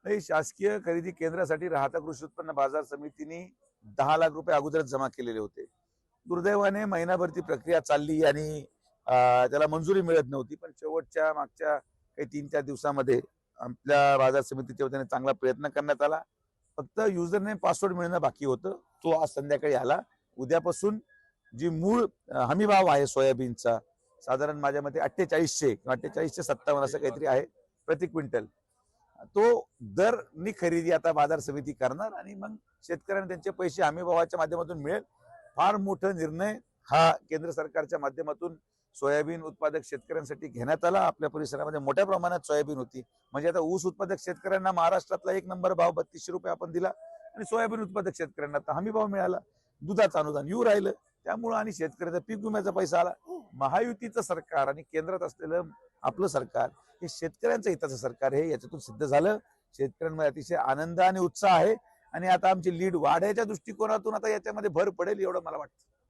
ही शासकीय खरेदी केंद्रासाठी राहता कृषी उत्पन्न बाजार समितीने 10 लाख रुपये अगोदरच जमा केलेले होते. दुर्दैवाने महिनाभर ती प्रक्रिया चालली आणि त्याला मंजुरी मिळत नव्हती. पण शेवटच्या मागच्या काही 3-4 दिवसामध्ये आपल्या बाजार समितीच्या वतीने चांगला प्रयत्न करण्यात आला. फक्त युजर नेम पासवर्ड मिळणं बाकी होतं. तो आज संध्याकाळी आला. उद्यापासून जी मूळ हमी भाव आहे सोयाबीनचा, साधारण माझ्या मते 4800 किंवा 4857 असं काहीतरी आहे प्रति क्विंटल. तो दरनी खरेदी आता बाजार समिती करणार आणि मग शेतकऱ्यांना त्यांचे पैसे हमी भावाच्या माध्यमातून मिळेल. फार मोठा निर्णय हा केंद्र सरकारच्या माध्यमातून सोयाबीन उत्पादक शेतकऱ्यांसाठी घेण्यात आला. आपल्या परिसरामध्ये मोठ्या प्रमाणात सोयाबीन होती. म्हणजे आता ऊस उत्पादक शेतकऱ्यांना महाराष्ट्रातला 1 नंबर भाव 3200 रुपये आपण दिला आणि सोयाबीन उत्पादक शेतकऱ्यांना आता हमी भाव मिळाला. दुधाचं अनुदान येऊ राहिलं. त्यामुळं आणि शेतकऱ्याचा पीक विम्याचा पैसा आला. महायुतीचं सरकार आणि केंद्रात असलेलं आपलं सरकार हे शेतकऱ्यांचं हिताचं सरकार आहे, याच्यातून सिद्ध झालं. शेतकऱ्यांमध्ये अतिशय आनंद आणि उत्साह आहे आणि आता आमची लीड वाढायच्या दृष्टिकोनातून आता याच्यामध्ये भर पडेल एवढं मला वाटतं.